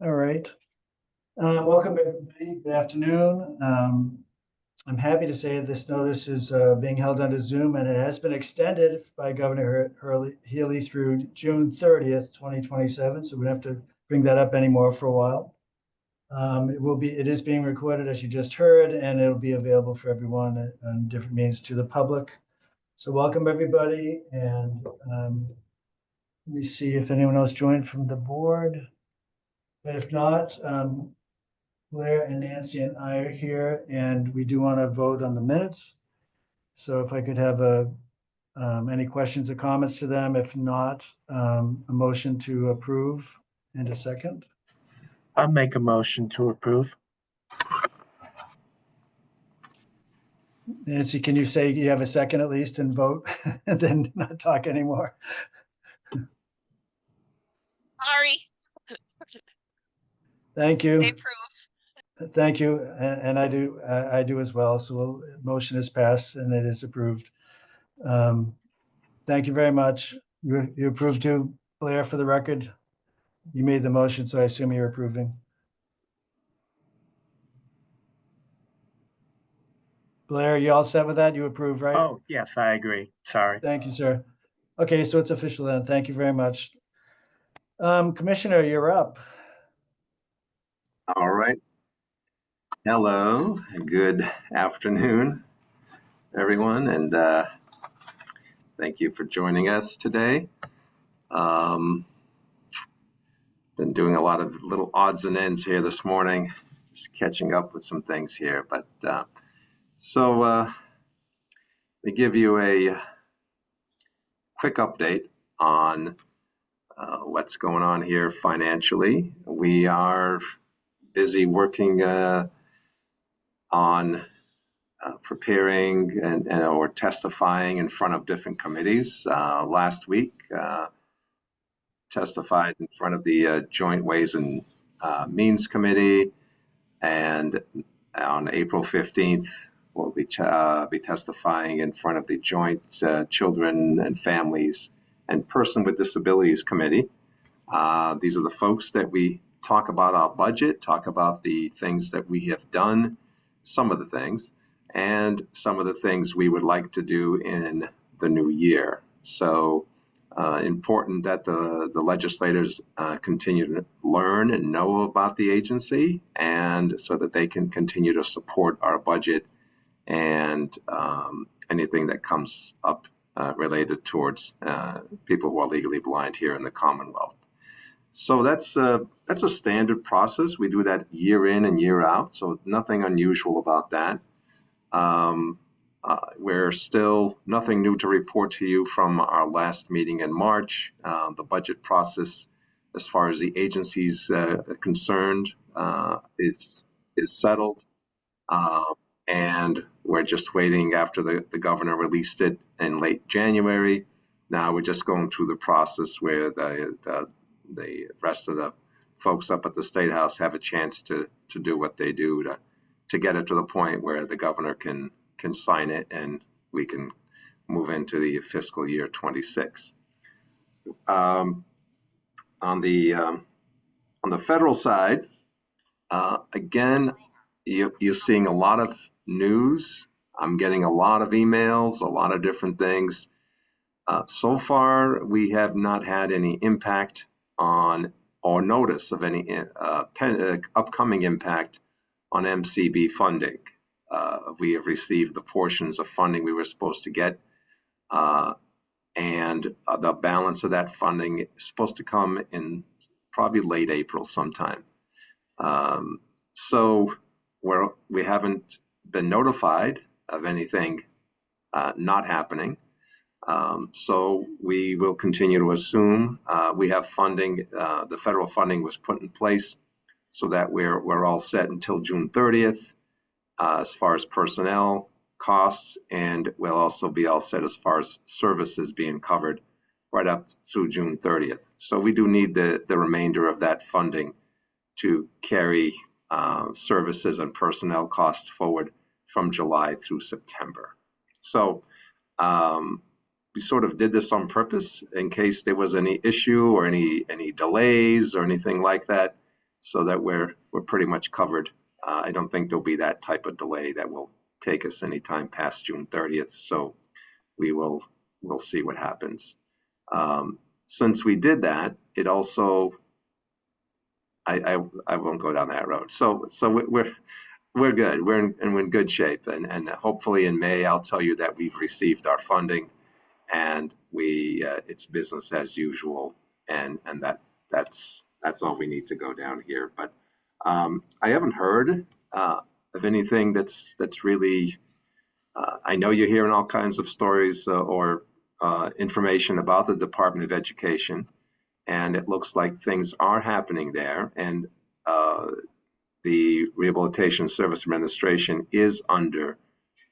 All right. Welcome, everybody. Good afternoon. I'm happy to say this notice is being held under Zoom, and it has been extended by Governor Healy through June 30th, 2027. So we don't have to bring that up anymore for a while. It is being recorded, as you just heard, and it'll be available for everyone on different means to the public. So welcome, everybody. And let me see if anyone else joined from the board. But if not, Blair and Nancy and I are here, and we do want to vote on the minutes. So if I could have any questions or comments to them, if not, a motion to approve and a second. I'll make a motion to approve. Nancy, can you say you have a second at least and vote and then not talk anymore? Sorry. Thank you. They approve. Thank you, and I do as well. So motion is passed and it is approved. Thank you very much. You approved too, Blair, for the record. You made the motion, so I assume you're approving. Blair, you all set with that? You approve, right? Oh, yes, I agree. Sorry. Thank you, sir. Okay, so it's official then. Thank you very much. Commissioner, you're up. All right. Hello, good afternoon, everyone, and thank you for joining us today. Been doing a lot of little odds and ends here this morning, just catching up with some things here. But let me give you a quick update on what's going on here financially. We are busy working on preparing or testifying in front of different committees. Last week, testified in front of the Joint Ways and Means Committee, and on April 15th, we'll be testifying in front of the Joint Children and Families and Person with Disabilities Committee. These are the folks that we talk about our budget, talk about the things that we have done, some of the things, and some of the things we would like to do in the new year. So important that the legislators continue to learn and know about the agency, and so that they can continue to support our budget and anything that comes up related towards people who are legally blind here in the Commonwealth. So that's a standard process. We do that year in and year out, so nothing unusual about that. We're still nothing new to report to you from our last meeting in March. The budget process, as far as the agency's concerned, is settled, and we're just waiting after the governor released it in late January. Now we're just going through the process where the rest of the folks up at the State House have a chance to do what they do to get it to the point where the governor can sign it and we can move into the fiscal year 26. On the federal side, again, you're seeing a lot of news. I'm getting a lot of emails, a lot of different things. So far, we have not had any impact on or notice of any upcoming impact on MCB funding. We have received the portions of funding we were supposed to get, and the balance of that funding is supposed to come in probably late April sometime. So we haven't been notified of anything not happening. So we will continue to assume we have funding. The federal funding was put in place so that we're all set until June 30th as far as personnel costs, and we'll also be all set as far as services being covered right up through June 30th. So we do need the remainder of that funding to carry services and personnel costs forward from July through September. So we sort of did this on purpose in case there was any issue or any delays or anything like that, so that we're pretty much covered. I don't think there'll be that type of delay that will take us any time past June 30th. So we'll see what happens. Since we did that, it also, I won't go down that road. So we're good. We're in good shape, and hopefully in May I'll tell you that we've received our funding, and it's business as usual, and that's all we need to go down here. But I haven't heard of anything that's really. I know you're hearing all kinds of stories or information about the Department of Education, and it looks like things are happening there. And the Rehabilitation Service Administration is under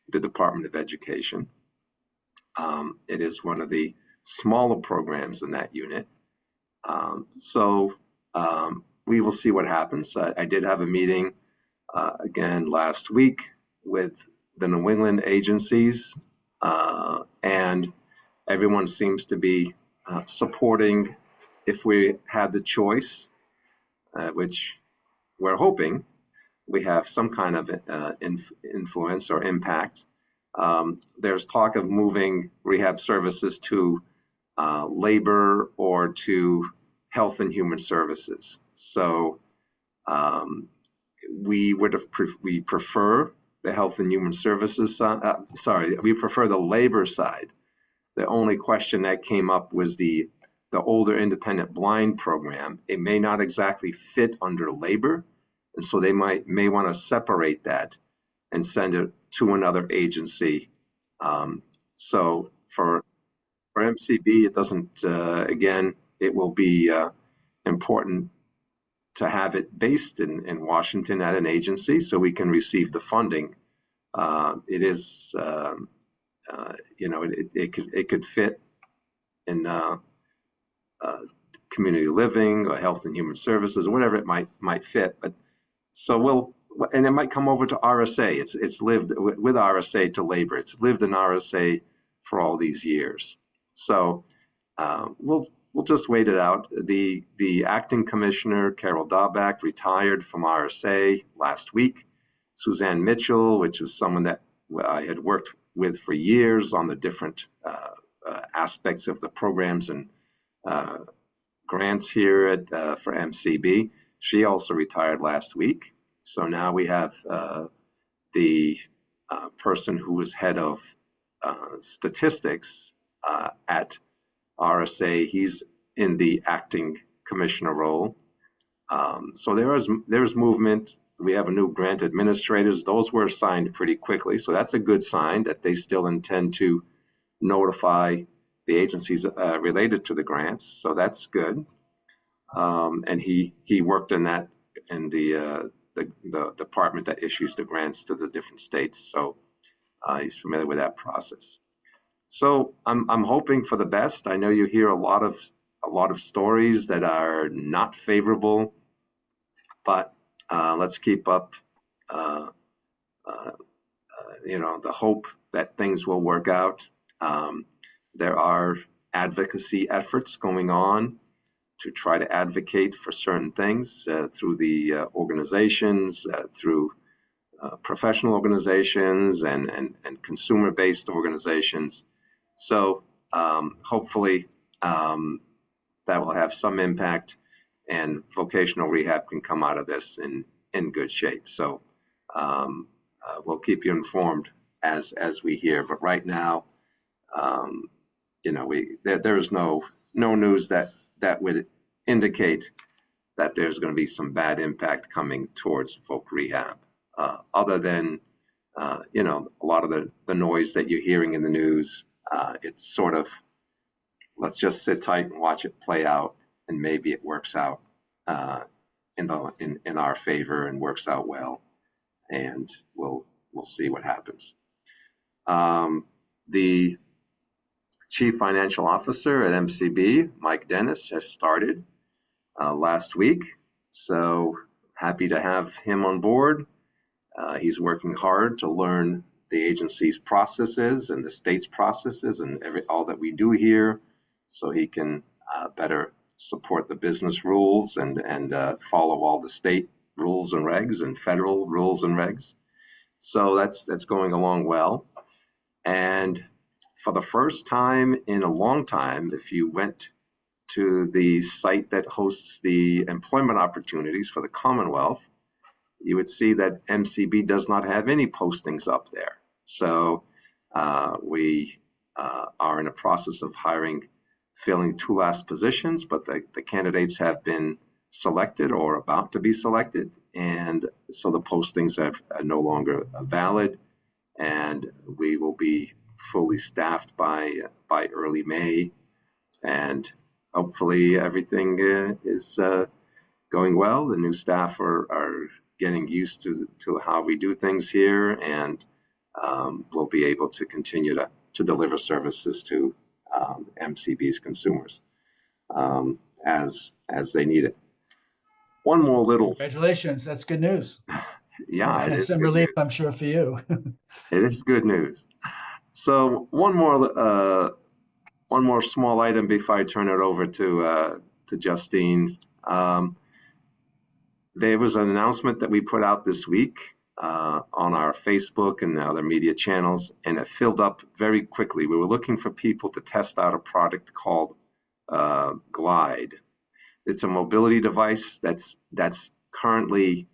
the Department of Education. It is one of the smaller programs in that unit. So we will see what happens. I did have a meeting again last week with the New England agencies, and everyone seems to be supporting if we had the choice, which we're hoping we have some kind of influence or impact. There's talk of moving rehab services to labor or to health and human services. So we prefer the health and human services we prefer the labor side. The only question that came up was the older independent blind program. It may not exactly fit under labor, and so they may want to separate that and send it to another agency. So for MCB, it doesn't, again, it will be important to have it based in Washington at an agency so we can receive the funding. It is, it could fit in community living or health and human services, or whatever it might fit. But so and it might come over to RSA. It's lived with RSA to labor. It's lived in RSA for all these years. So we'll just wait it out. The acting commissioner, Carol Daubach, retired from RSA last week. Suzanne Mitchell, which is someone that I had worked with for years on the different aspects of the programs and grants here for MCB. She also retired last week. So now we have the person who was head of statistics at RSA. He's in the acting commissioner role. So there's movement. We have a new grant administrators. Those were assigned pretty quickly. So that's a good sign that they still intend to notify the agencies related to the grants. So that's good. And he worked in that in the department that issues the grants to the different states. So he's familiar with that process. So I'm hoping for the best. I know you hear a lot of stories that are not favorable, but let's keep up, the hope that things will work out. There are advocacy efforts going on to try to advocate for certain things through the organizations, through professional organizations and consumer-based organizations. So hopefully that will have some impact, and vocational rehab can come out of this in good shape. So we'll keep you informed as we hear. But right now, there is no news that would indicate that there's going to be some bad impact coming towards voc rehab, other than a lot of the noise that you're hearing in the news. It's sort of, let's just sit tight and watch it play out, and maybe it works out in our favor and works out well, and we'll see what happens. The Chief Financial Officer at MCB, Mike Dennis, has started last week, so happy to have him on board. He's working hard to learn the agency's processes and the state's processes and all that we do here, so he can better support the business rules and follow all the state rules and regs and federal rules and regs. So that's going along well. And for the first time in a long time, if you went to the site that hosts the employment opportunities for the Commonwealth, you would see that MCB does not have any postings up there. So we are in a process of filling 2 last positions, but the candidates have been selected or about to be selected. And so the postings are no longer valid, and we will be fully staffed by early May. And hopefully everything is going well. The new staff are getting used to how we do things here, and we'll be able to continue to deliver services to MCB's consumers as they need it. One more little, Congratulations, that's good news. yeah, it is Some good relief, news. I'm sure, for you. It is good news. So one more small item before I turn it over to Justine. There was an announcement that we put out this week on our Facebook and other media channels, and it filled up very quickly. We were looking for people to test out a product called Glide. It's a mobility device that's currently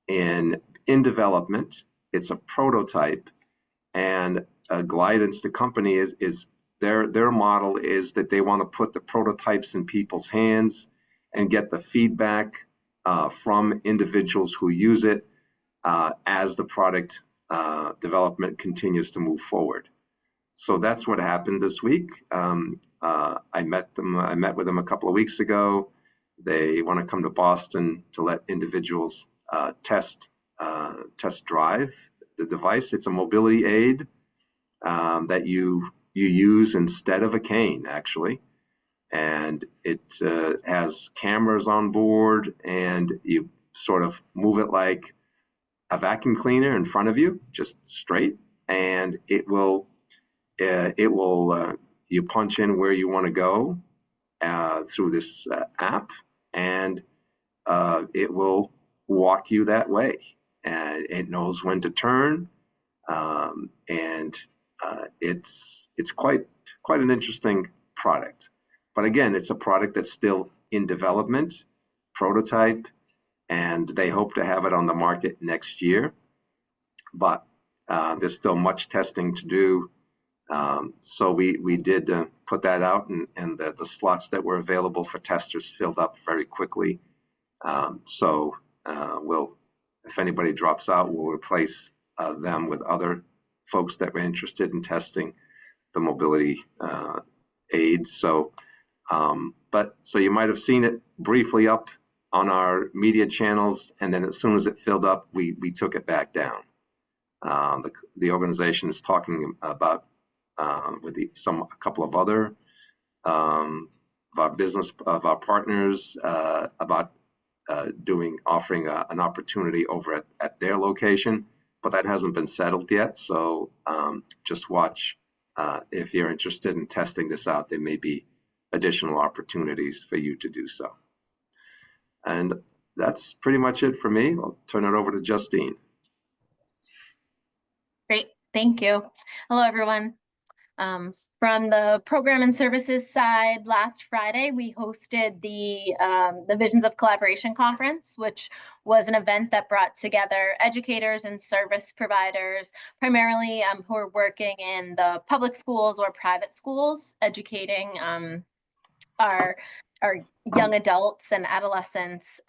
in development. It's a prototype, and Glidance, the company, is their model is that they want to put the prototypes in people's hands and get the feedback from individuals who use it as the product development continues to move forward. So that's what happened this week. I met with them a couple of weeks ago. They want to come to Boston to let individuals test drive the device. It's a mobility aid that you use instead of a cane, actually. And it has cameras on board, and you sort of move it like a vacuum cleaner in front of you, just straight, and it will you punch in where you want to go through this app, and it will walk you that way. And it knows when to turn, and it's quite an interesting product. But again, it's a product that's still in development, prototype, and they hope to have it on the market next year. But there's still much testing to do. So we did put that out, and the slots that were available for testers filled up very quickly. So if anybody drops out, we'll replace them with other folks that were interested in testing the mobility aids. So you might have seen it briefly up on our media channels, and then as soon as it filled up, we took it back down. The organization is talking about with a couple of other of our partners about offering an opportunity over at their location, but that hasn't been settled yet. So just watch if you're interested in testing this out. There may be additional opportunities for you to do so. And that's pretty much it for me. I'll turn it over to Justine. Great, thank you. Hello, everyone. From the program and services side, last Friday, we hosted the Visions of Collaboration Conference, which was an event that brought together educators and service providers, primarily who are working in the public schools or private schools, educating our young adults and adolescents.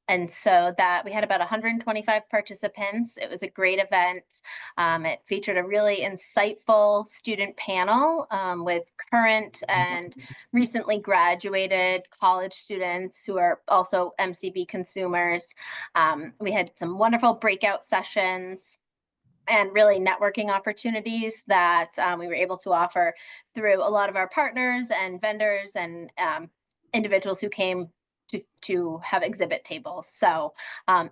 And so that we had about 125 participants. It was a great event. It featured a really insightful student panel with current and recently graduated college students who are also MCB consumers. We had some wonderful breakout sessions and really networking opportunities that we were able to offer through a lot of our partners and vendors and individuals who came to have exhibit tables. So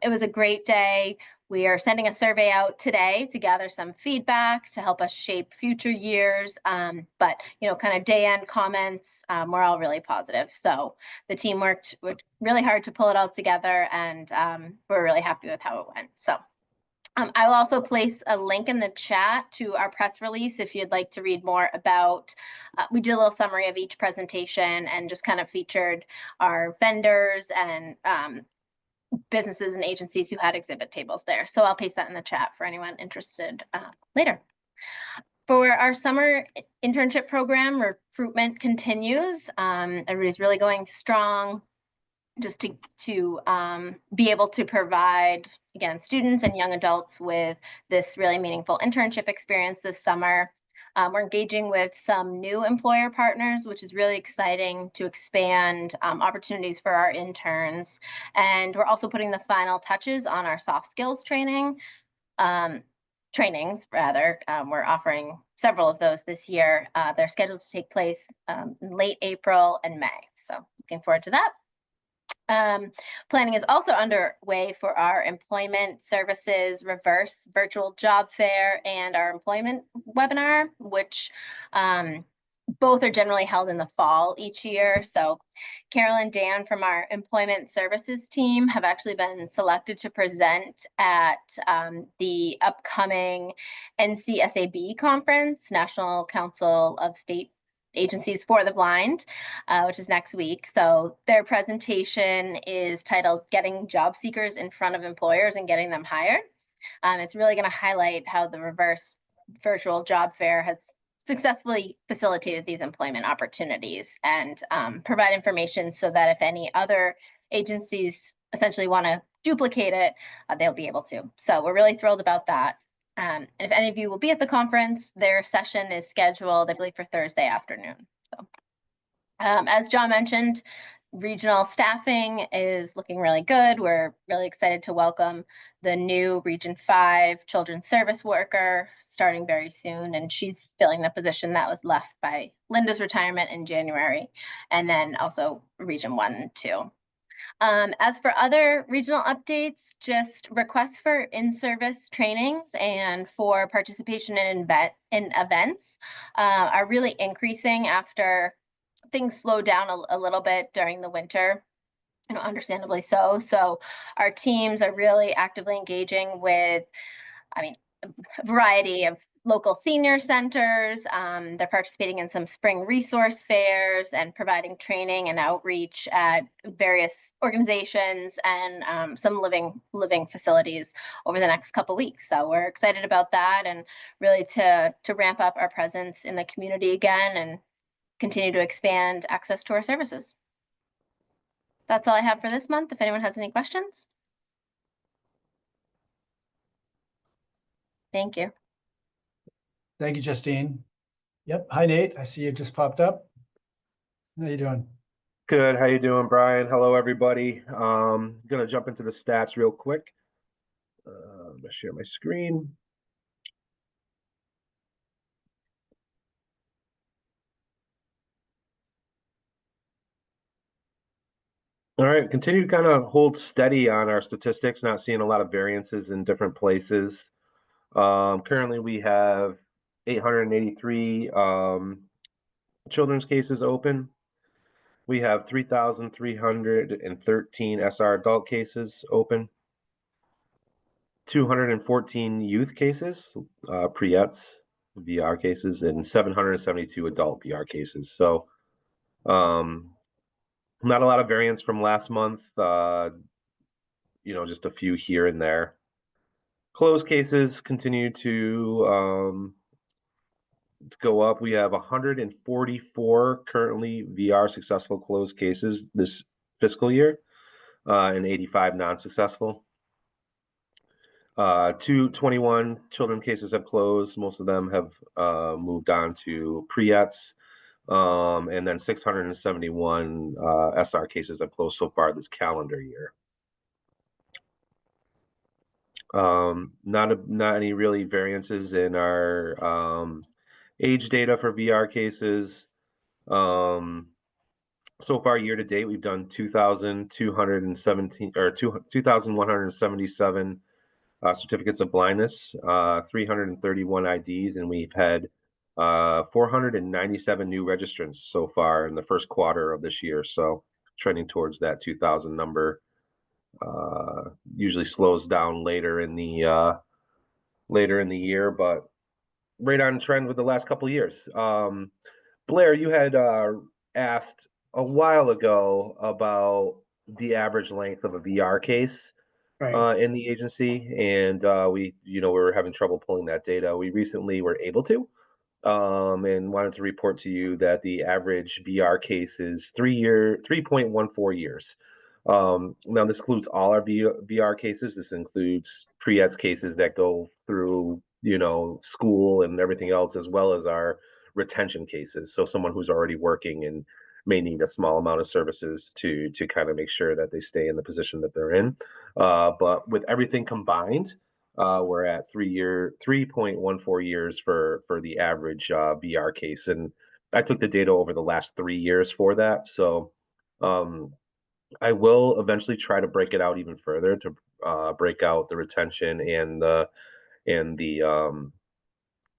it was a great day. We are sending a survey out today to gather some feedback to help us shape future years. But kind of day end comments, we're all really positive. So the team worked really hard to pull it all together, and we're really happy with how it went. So I will also place a link in the chat to our press release if you'd like to read more about. We did a little summary of each presentation and just kind of featured our vendors and businesses and agencies who had exhibit tables there. So I'll paste that in the chat for anyone interested later. For our summer internship program, recruitment continues. Everybody's really going strong, just to be able to provide, again, students and young adults with this really meaningful internship experience this summer. We're engaging with some new employer partners, which is really exciting to expand opportunities for our interns. And we're also putting the final touches on our soft skills trainings. We're offering several of those this year. They're scheduled to take place in late April and May. So looking forward to that. Planning is also underway for our employment services reverse virtual job fair and our employment webinar, which both are generally held in the fall each year. So Carol and Dan from our employment services team have actually been selected to present at the upcoming NCSAB conference, National Council of State Agencies for the Blind, which is next week. So their presentation is titled Getting Job Seekers in Front of Employers and Getting Them Hired. It's really going to highlight how the reverse virtual job fair has successfully facilitated these employment opportunities, and provide information so that if any other agencies essentially want to duplicate it, they'll be able to. So we're really thrilled about that. And if any of you will be at the conference, their session is scheduled, I believe, for Thursday afternoon. So, as John mentioned, regional staffing is looking really good. We're really excited to welcome the new Region 5 children's service worker starting very soon. And she's filling the position that was left by Linda's retirement in January, and then also Region 1 and 2. As for other regional updates, just requests for in-service trainings and for participation in events are really increasing after things slowed down a little bit during the winter, understandably so. So our teams are really actively engaging with, a variety of local senior centers. They're participating in some spring resource fairs and providing training and outreach at various organizations and some living facilities over the next couple weeks. So we're excited about that, and really to ramp up our presence in the community again and continue to expand access to our services. That's all I have for this month. If anyone has any questions. Thank you. Thank you, Justine. Yep. Hi, Nate. I see you just popped up. How you doing? Good. How you doing, Brian? Hello, everybody. Gonna jump into the stats real quick. I'm gonna share my screen. All right, continue to kind of hold steady on our statistics, not seeing a lot of variances in different places. Currently, we have 883 children's cases open. We have 3,313 SR adult cases open. 214 youth cases, pre-ETs, VR cases, and 772 adult VR cases. So, not a lot of variance from last month, just a few here and there. Closed cases continue to go up. We have 144 currently VR successful closed cases this fiscal year, and 85 non-successful. 221 children cases have closed. Most of them have moved on to pre-ETs. And then 671 SR cases have closed so far this calendar year. Not any really variances in our age data for VR cases. So far, year to date, we've done 2,217 or 2,177 certificates of blindness, 331 IDs, and we've had 497 new registrants so far in the first quarter of this year. So trending towards that 2,000 number. Usually slows down later in the year, but right on trend with the last couple of years. Blair, you had asked a while ago about the average length of a VR case in the agency, and we were having trouble pulling that data. We recently were able to, and wanted to report to you that the average VR case is 3.14 years. Now this includes all our VR cases. This includes pre-eds cases that go through, school and everything else, as well as our retention cases. So someone who's already working and may need a small amount of services to kind of make sure that they stay in the position that they're in. But with everything combined, we're at 3.14 years for the average VR case. And I took the data over the last 3 years for that. So I will eventually try to break it out even further to break out the retention and the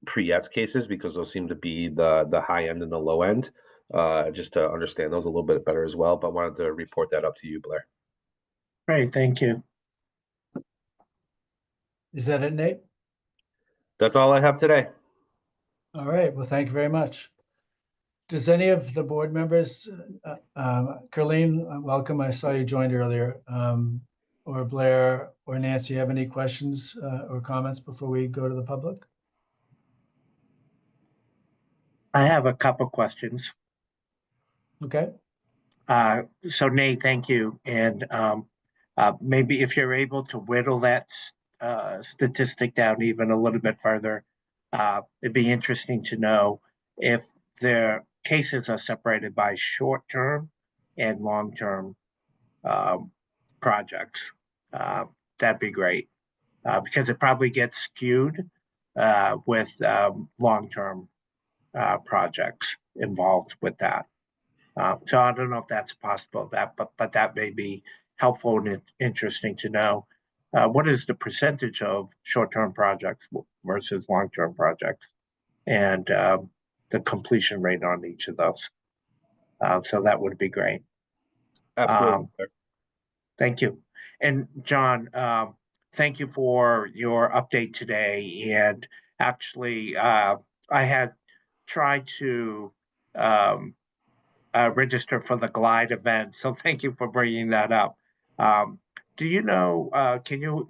pre-eds cases, because those seem to be the high end and the low end, just to understand those a little bit better as well. But wanted to report that up to you, Blair. Great, thank you. Is that it, Nate? That's all I have today. All right, well, thank you very much. Does any of the board members, Carleen, welcome, I saw you joined earlier, or Blair or Nancy, have any questions or comments before we go to the public? I have a couple questions. Okay. So Nate, thank you. And maybe if you're able to whittle that statistic down even a little bit further, it'd be interesting to know if their cases are separated by short-term and long-term projects. That'd be great, because it probably gets skewed with long-term projects involved with that. So I don't know if that's possible, but that may be helpful and interesting to know. What is the percentage of short-term projects versus long-term projects, and the completion rate on each of those? So that would be great. Absolutely. Thank you. And John, thank you for your update today. And actually, I had tried to register for the Glide event, so thank you for bringing that up. Do you know, can you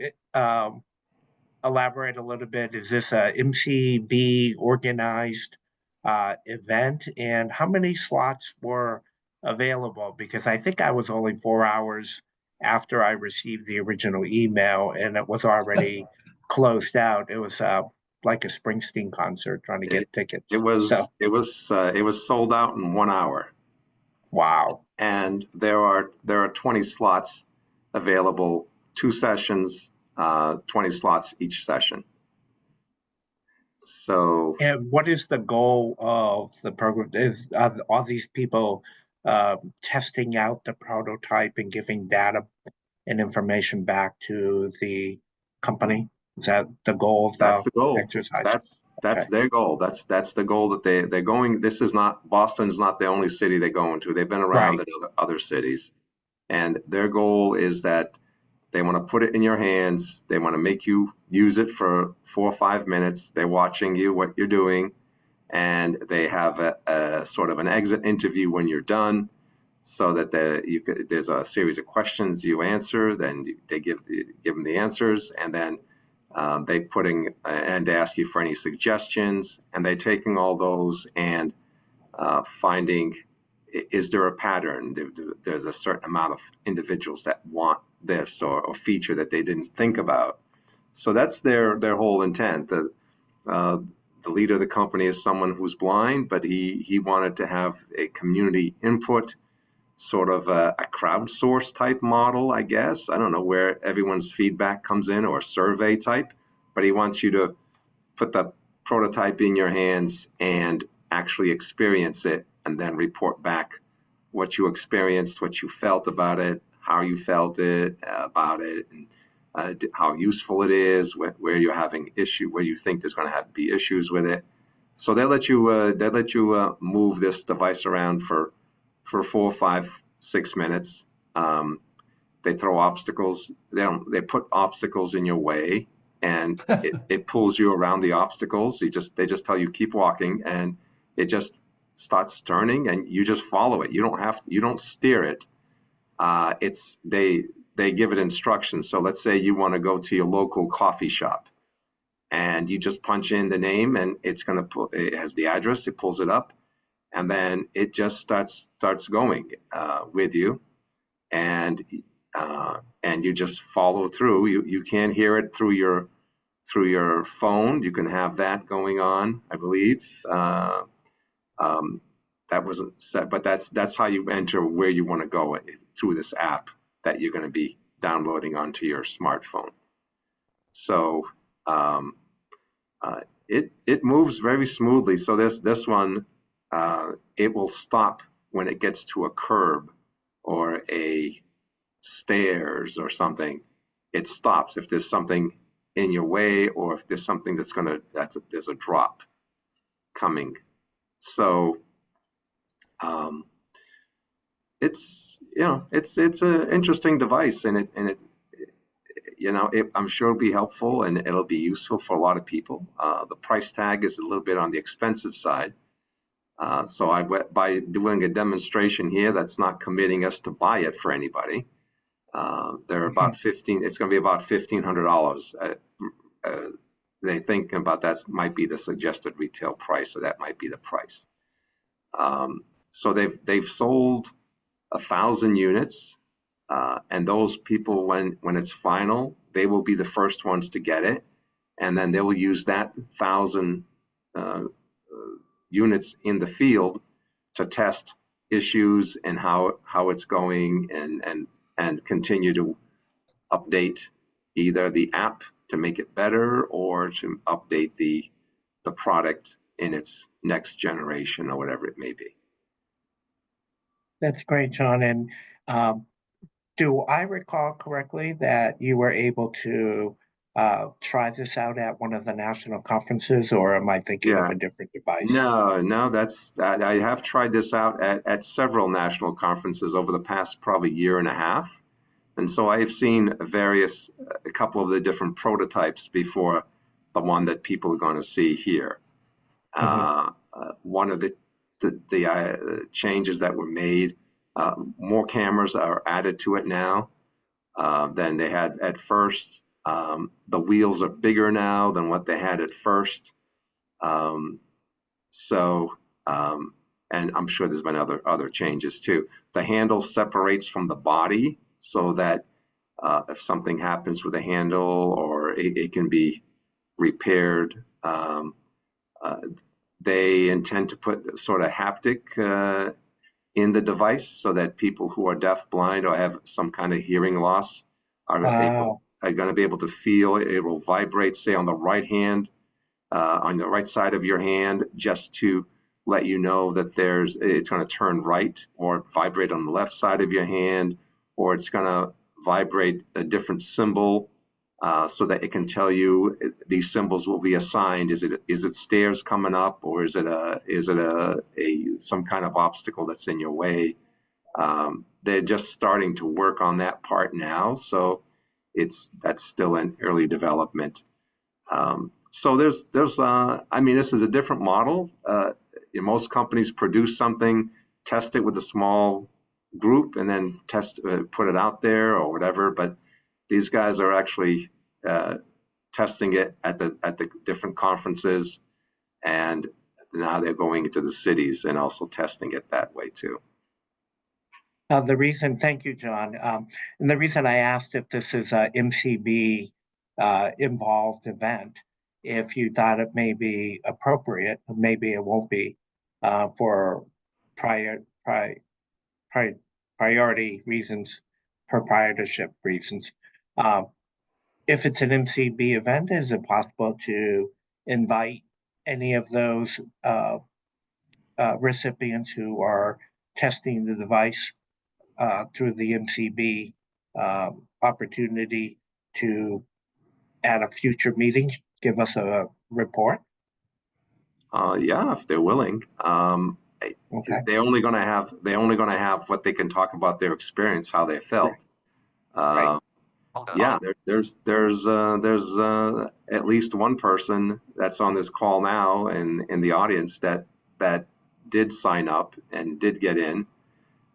elaborate a little bit? Is this a MCB organized event, and how many slots were available? Because I think I was only 4 hours after I received the original email, and it was already closed out. It was like a Springsteen concert trying to get tickets. It was sold out in 1 hour. Wow. And there are 20 slots available, 2 sessions, 20 slots each session. So, and what is the goal of the program? Is are these people testing out the prototype and giving data and information back to the company? Is that the goal of that's the goal. exercise? That's okay. Their goal. That's the goal that they're going. This is not, Boston's not the only city they're going to. They've been around in other cities, and their goal is that they want to put it in your hands. They want to make you use it for 4 or 5 minutes. They're watching you, what you're doing, and they have a sort of an exit interview when you're done, so that there's a series of questions you answer. Then they give them the answers, and then they ask you for any suggestions, and they're taking all those and finding, is there a pattern? There's a certain amount of individuals that want this or feature that they didn't think about. So that's their whole intent. The leader of the company is someone who's blind, but he wanted to have a community input, sort of a crowdsource type model, I guess. I don't know where everyone's feedback comes in, or survey type, but he wants you to put the prototype in your hands and actually experience it, and then report back what you experienced, what you felt about it, how you felt about it, and how useful it is, where you're having issue, where you think there's going to be issues with it. So they let you move this device around for 4, 5, 6 minutes. They throw obstacles. They put obstacles in your way, and it pulls you around the obstacles. They just tell you keep walking, and it just starts turning, and you just follow it. You don't steer it. They give it instructions. So let's say you want to go to your local coffee shop, and you just punch in the name, and it has the address. It pulls it up, and then it just starts going with you, and you just follow through. You can't hear it through your phone. You can have that going on, I believe. That wasn't set, but that's how you enter where you want to go through this app that you're going to be downloading onto your smartphone. So it moves very smoothly. So this one, it will stop when it gets to a curb or a stairs or something. It stops if there's something in your way, or if there's something there's a drop coming. So it's an interesting device, and I'm sure it'll be helpful and it'll be useful for a lot of people. The price tag is a little bit on the expensive side. So by doing a demonstration here, that's not committing us to buy it for anybody. They're about it's going to be about $1,500. They think about that might be the suggested retail price, so that might be the price. So they've sold 1,000 units, and those people, when it's final, they will be the first ones to get it, and then they will use that 1,000 units in the field to test issues and how it's going, and continue to update either the app to make it better or to update the product in its next generation or whatever it may be. That's great, John. And do I recall correctly that you were able to try this out at one of the national conferences, or am I thinking of a different device? No, I have tried this out at several national conferences over the past probably year and a half. And so I've seen a couple of the different prototypes before the one that people are going to see here. One of the changes that were made, more cameras are added to it now than they had at first. The wheels are bigger now than what they had at first. And I'm sure there's been other changes too. The handle separates from the body so that if something happens with the handle, or it can be repaired. They intend to put sort of haptic in the device so that people who are deaf, blind, or have some kind of hearing loss are going to be able to feel it. It will vibrate, say, on the right hand, on the right side of your hand, just to let you know that it's going to turn right, or vibrate on the left side of your hand, or it's going to vibrate a different symbol so that it can tell you these symbols will be assigned. Is it stairs coming up, or is it some kind of obstacle that's in your way? They're just starting to work on that part now, so that's still in early development. So there's this is a different model. Most companies produce something, test it with a small group, and then put it out there or whatever. But these guys are actually testing it at the different conferences, and now they're going into the cities and also testing it that way too. Thank you, John. And the reason I asked if this is a MCB involved event, if you thought it may be appropriate, maybe it won't be for priority reasons, proprietorship reasons. If it's an MCB event, is it possible to invite any of those recipients who are testing the device through the MCB opportunity to, at a future meeting, give us a report? Yeah, if they're willing. Okay. They're only going to have what they can talk about their experience, how they felt. Right. Yeah, there's at least one person that's on this call now and in the audience that did sign up and did get in.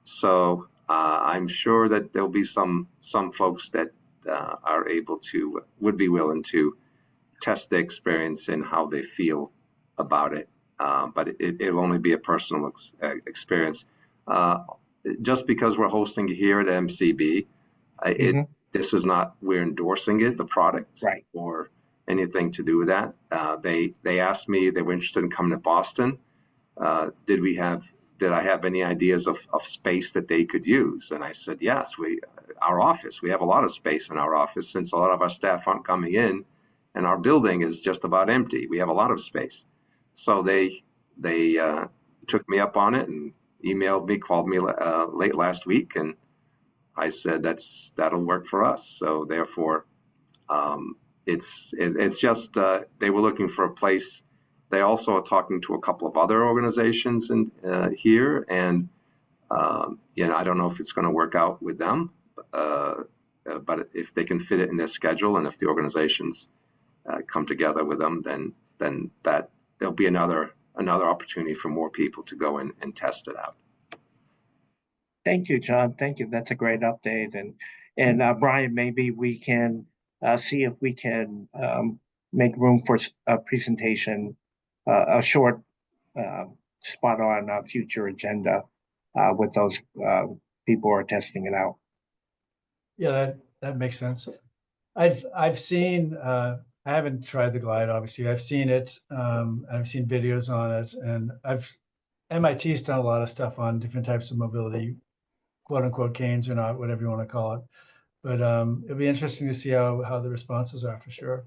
So I'm sure that there'll be some folks that would be willing to test the experience and how they feel about it. But it'll only be a personal experience. Just because we're hosting here at MCB, this is not, we're endorsing it, the product, Right, or anything to do with that. They asked me, they were interested in coming to Boston. Did I have any ideas of space that they could use? And I said, yes, we have a lot of space in our office since a lot of our staff aren't coming in and our building is just about empty. We have a lot of space. So they took me up on it and emailed me, called me late last week, and I said that'll work for us. So therefore, it's just they were looking for a place. They also are talking to a couple of other organizations here, and I don't know if it's going to work out with them, but if they can fit it in their schedule, and if the organizations come together with them, then that there'll be another opportunity for more people to go in and test it out. Thank you, John. Thank you. That's a great update. And Brian, maybe we can see if we can make room for a presentation, a short spot on a future agenda with those people who are testing it out. Yeah, that makes sense. I've seen, I haven't tried the Glide, obviously. I've seen it. I've seen videos on it, and MIT's done a lot of stuff on different types of mobility, quote unquote canes or not, whatever you want to call it. But it'll be interesting to see how the responses are, for sure.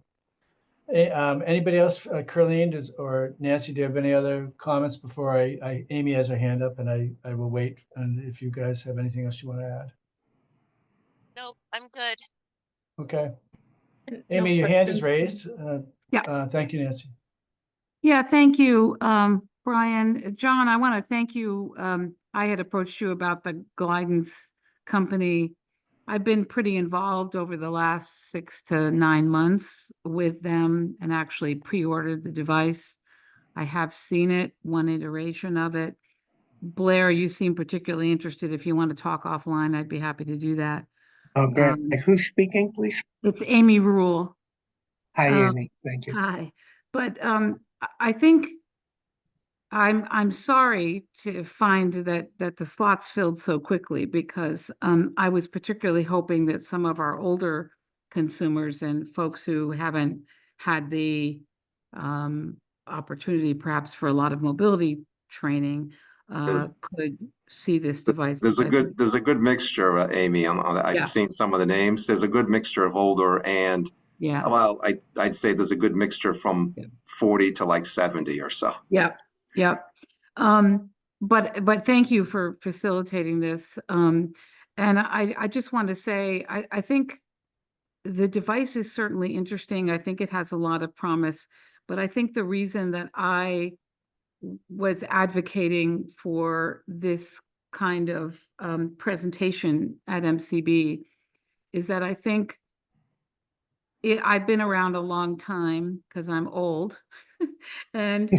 Anybody else, Curleen or Nancy, do you have any other comments before Amy has her hand up, and I will wait, and if you guys have anything else you want to add? Nope, I'm good. Okay. No Amy, your hand is questions. raised. Yeah. Thank you, Nancy. Yeah, thank you, Brian. John, I want to thank you. I had approached you about the Glidance company. I've been pretty involved over the last 6 to 9 months with them and actually pre-ordered the device. I have seen it, one iteration of it. Blair, you seem particularly interested. If you want to talk offline, I'd be happy to do that. Okay. Who's speaking, please? It's Amy Rule. Hi, Amy. Thank you. Hi. But I think I'm sorry to find that the slots filled so quickly, because I was particularly hoping that some of our older consumers and folks who haven't had the opportunity perhaps for a lot of mobility training could see this device. There's a good mixture, Amy. I've seen some of the names. There's a good mixture of older and well, I'd say there's a good mixture from 40 to like 70 or so. Yep. But thank you for facilitating this. And I just want to say, I think the device is certainly interesting. I think it has a lot of promise, but I think the reason that I was advocating for this kind of presentation at MCB is that I think I've been around a long time because I'm old, and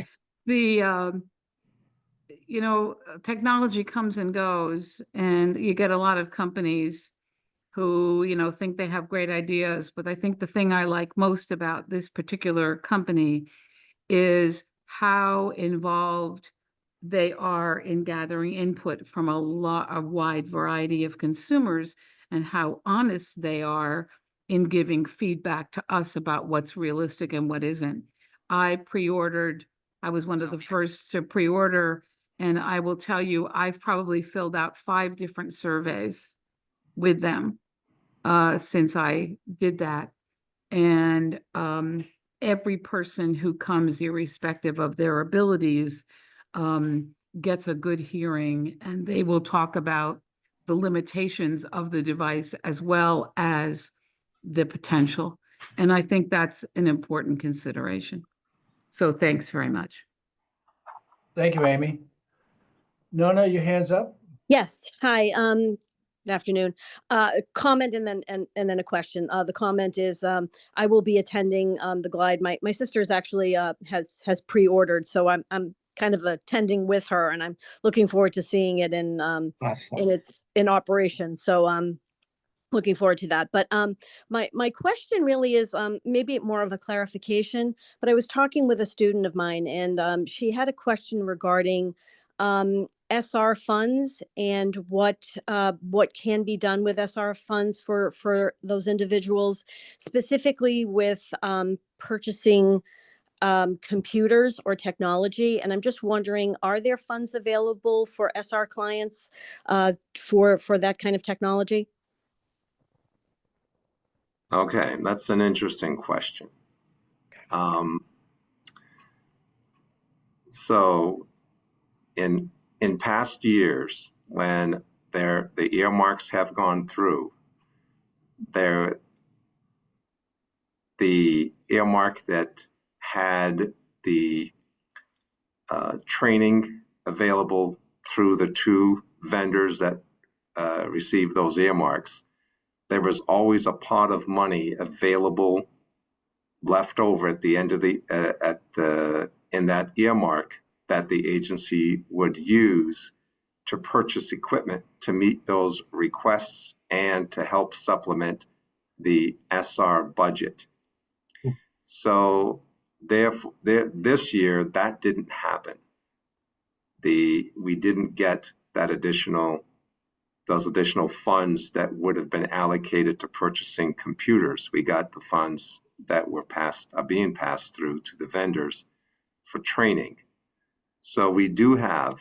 the technology comes and goes, and you get a lot of companies who think they have great ideas. But I think the thing I like most about this particular company is how involved they are in gathering input from a wide variety of consumers, and how honest they are in giving feedback to us about what's realistic and what isn't. I was one of the first to pre-order, and I will tell you, I've probably filled out 5 different surveys with them since I did that. And every person who comes, irrespective of their abilities, gets a good hearing, and they will talk about the limitations of the device as well as the potential. And I think that's an important consideration. So thanks very much. Thank you, Amy. Nona, your hand's up? Yes, hi, good afternoon. Comment and then a question. The comment is, I will be attending, the Glide. My sister is actually, has pre-ordered, so I'm kind of attending with her, and I'm looking forward to seeing it in Awesome. in operation. So, looking forward to that. But my question really is maybe more of a clarification. But I was talking with a student of mine, and she had a question regarding SR funds and what can be done with SR funds for those individuals, specifically with purchasing computers or technology. And I'm just wondering, are there funds available for SR clients for that kind of technology? Okay, that's an interesting question. So in past years, when the earmarks have gone through, the earmark that had the training available through the two vendors that received those earmarks, there was always a pot of money available left over at the end of in that earmark that the agency would use to purchase equipment to meet those requests and to help supplement the SR budget. So therefore, this year that didn't happen. We didn't get those additional funds that would have been allocated to purchasing computers. We got the funds that are being passed through to the vendors for training. So we do have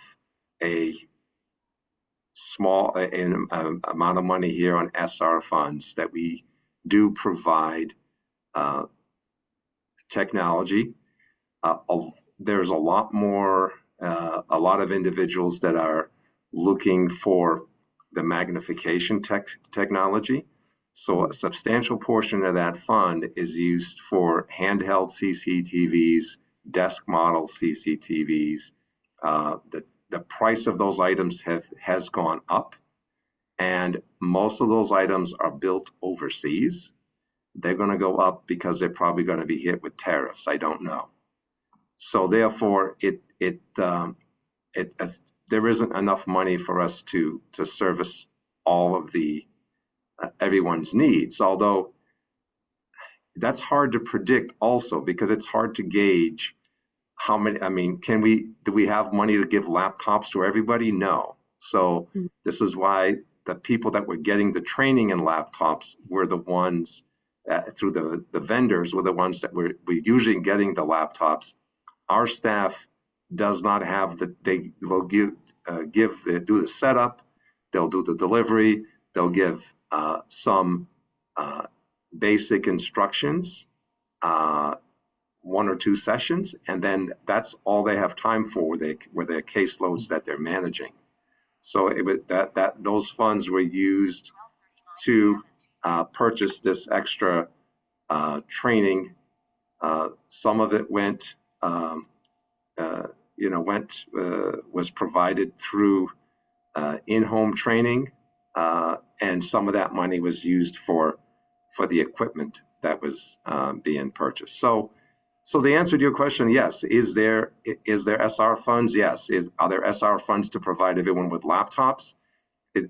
a small amount of money here on SR funds that we do provide technology. There's a lot of individuals that are looking for the magnification technology. So a substantial portion of that fund is used for handheld CCTVs, desk model CCTVs. The price of those items has gone up, and most of those items are built overseas. They're going to go up because they're probably going to be hit with tariffs. I don't know. So therefore, there isn't enough money for us to service all of everyone's needs. Although that's hard to predict also, because it's hard to gauge how many. I mean, do we have money to give laptops to everybody? No. So this is why the people that were getting the training in laptops were the ones through the vendors were the ones that were usually getting the laptops. Our staff does not have they will do the setup, they'll do the delivery, they'll give some basic instructions, 1 or 2 sessions, and then that's all they have time for with their caseloads that they're managing. So those funds were used to purchase this extra training. Some of it was provided through in-home training, and some of that money was used for the equipment that was being purchased. So the answer to your question, yes. Is there SR funds? Yes. Are there SR funds to provide everyone with laptops? We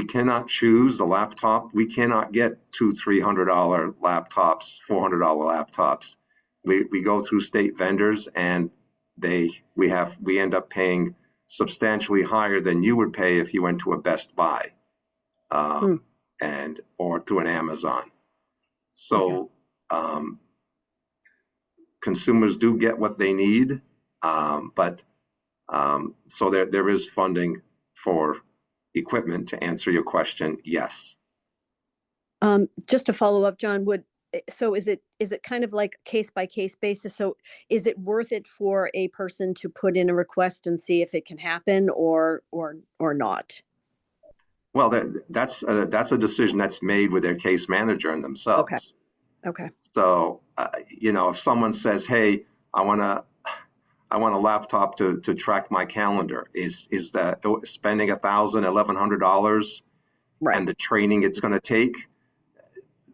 cannot choose the laptop. We cannot get $200-300 laptops, $400 laptops. We go through state vendors, and we end up paying substantially higher than you would pay if you went to a Best Buy, or to an Amazon. So consumers do get what they need, but so there is funding for equipment. To answer your question, yes. Just to follow up, John, so is it kind of like case by case basis? So is it worth it for a person to put in a request and see if it can happen or not? Well, that's a decision that's made with their case manager and themselves. Okay. So, if someone says, "Hey, I want a laptop to track my calendar," is that spending $1,000, $1,100 Right. and the training it's going to take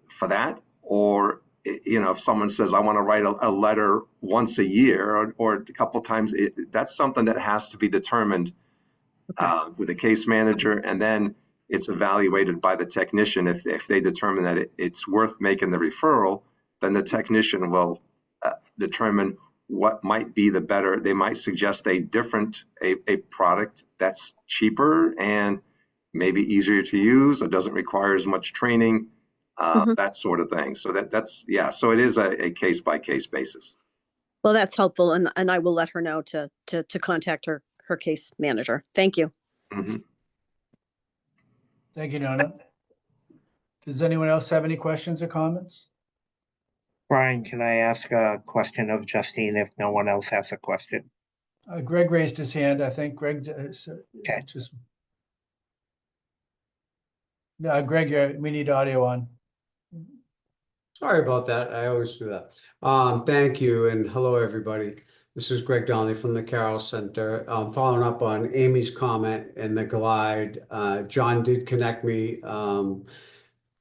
for that? Or, if someone says, "I want to write a letter once a year or a couple times," that's something that has to be determined with the case manager, and then it's evaluated by the technician. If they determine that it's worth making the referral, then the technician will determine what might be the better. They might suggest a product that's cheaper and maybe easier to use or doesn't require as much training, that sort of thing. So so it is a case by case basis. Well, that's helpful, and I will let her know to contact her case manager. Thank you. Mm-hmm. Thank you, Nona. Does anyone else have any questions or comments? Brian, can I ask a question of Justine if no one else has a question? Greg raised his hand. I think Greg. Okay. Greg, we need audio on. Sorry about that. I always do that. Thank you, and hello, everybody. This is Greg Donnelly from the Carroll Center. Following up on Amy's comment and the glide, John did connect me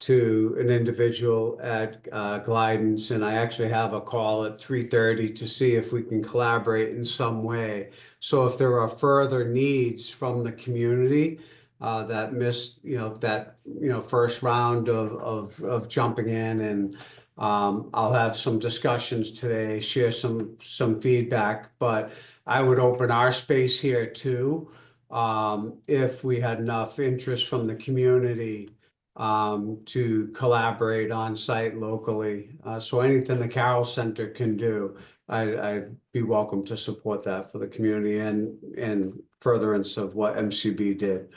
to an individual at Glidance, and I actually have a call at 3:30 to see if we can collaborate in some way. So if there are further needs from the community that missed, first round of jumping in, and I'll have some discussions today, share some feedback, but I would open our space here too, if we had enough interest from the community to collaborate on site locally. So anything the Carroll Center can do, I'd be welcome to support that for the community and furtherance of what MCB did.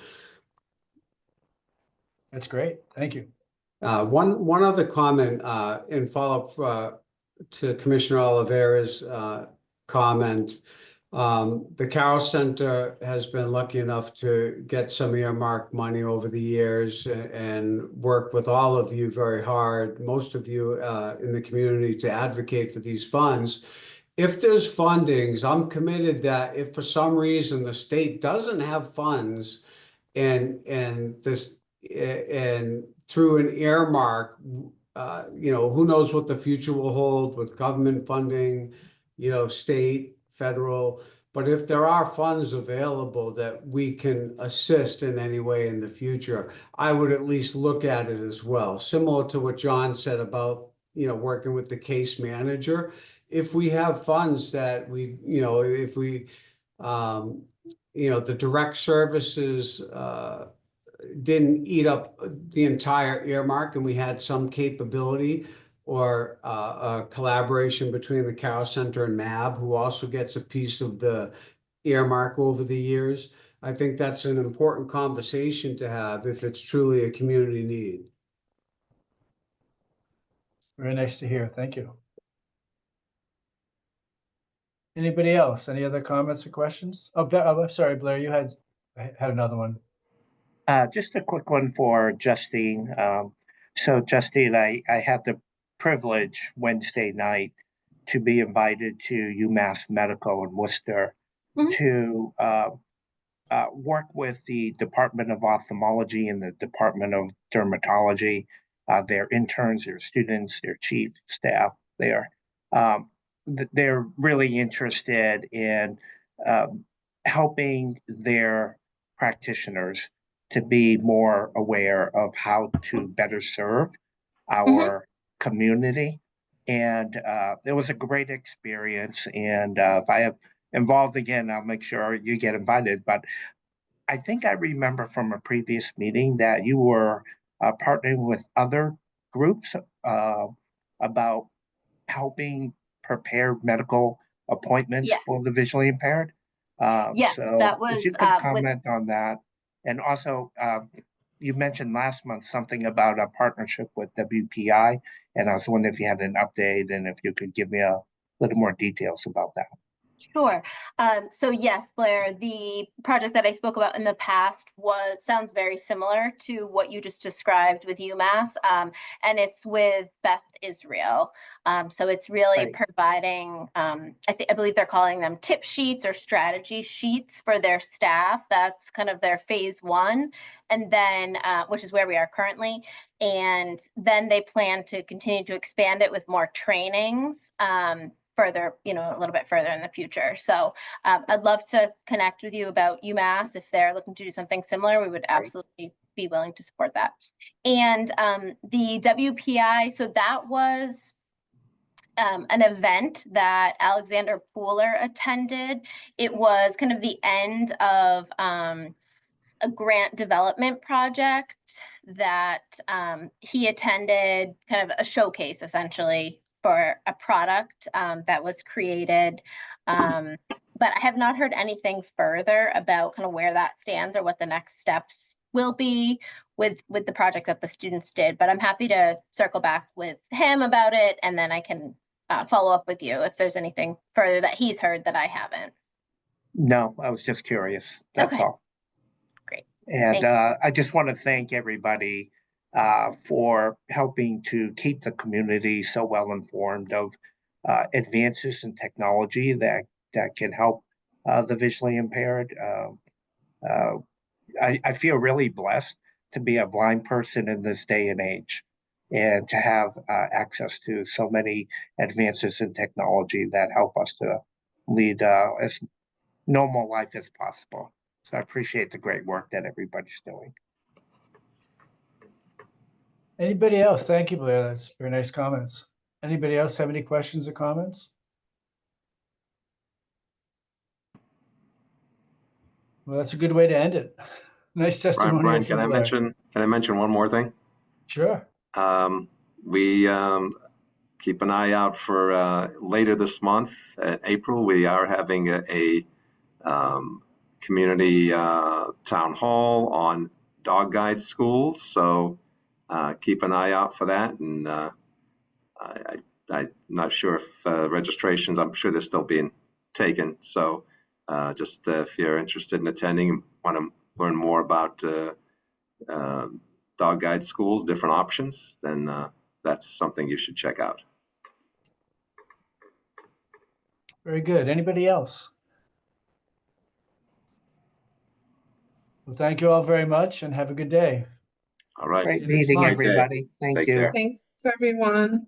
That's great. Thank you. One other comment in follow-up to Commissioner Oliveira's comment. The Carroll Center has been lucky enough to get some earmark money over the years and work with all of you very hard, most of you in the community, to advocate for these funds. If there's fundings, I'm committed that if for some reason the state doesn't have funds and through an earmark, who knows what the future will hold with government funding, state, federal, but if there are funds available that we can assist in any way in the future, I would at least look at it as well. Similar to what John said about, working with the case manager. If we have funds that the direct services didn't eat up the entire earmark and we had some capability or a collaboration between the Carroll Center and MAB, who also gets a piece of the earmark over the years, I think that's an important conversation to have if it's truly a community need. Very nice to hear. Thank you. Anybody else? Any other comments or questions? Oh, I'm sorry, Blair, you had another one. Just a quick one for Justine. So Justine, I had the privilege Wednesday night to be invited to UMass Medical in Worcester to work with the Department of Ophthalmology and the Department of Dermatology, their interns, their students, their chief staff there. They're really interested in helping their practitioners to be more aware of how to better serve our community. And it was a great experience. And if I have involved again, I'll make sure you get invited. But I think I remember from a previous meeting that you were partnering with other groups about helping prepare medical appointments for the visually impaired. Yes, so that was if you could comment on that. And also, you mentioned last month something about a partnership with WPI, and I was wondering if you had an update and if you could give me a little more details about that. Sure. So yes, Blair, the project that I spoke about in the past sounds very similar to what you just described with UMass, and it's with Beth Israel. So it's really Right. providing, I believe they're calling them tip sheets or strategy sheets for their staff. That's kind of their phase one, and then which is where we are currently. And then they plan to continue to expand it with more trainings. Further, a little bit further in the future. So I'd love to connect with you about UMass. If they're looking to do something similar, we would absolutely be willing to support that. And the WPI, so that was an event that Alexander Pooler attended. It was kind of the end of a grant development project that he attended, kind of a showcase essentially for a product that was created. But I have not heard anything further about kind of where that stands or what the next steps will be with the project that the students did. But I'm happy to circle back with him about it, and then I can follow up with you if there's anything further that he's heard that I haven't. No, I was just curious. That's Okay. all. Great. And I just want to thank everybody for helping to keep the community so well informed of advances in technology that can help the visually impaired. I feel really blessed to be a blind person in this day and age, and to have access to so many advances in technology that help us to lead as normal life as possible. So I appreciate the great work that everybody's doing. Anybody else? Thank you, Blair. That's very nice comments. Anybody else have any questions or comments? Well, that's a good way to end it. Nice testimonial Brian, from Blair. can I mention one more thing? Sure. We keep an eye out for later this month, in April, we are having a community town hall on dog guide schools. So keep an eye out for that. And I'm not sure if registrations, I'm sure they're still being taken. So just if you're interested in attending and want to learn more about dog guide schools, different options, then that's something you should check out. Very good. Anybody else? Well, thank you all very much and have a good day. All right. Great See you next meeting, month. everybody. Thank Take you. care. Thanks, everyone.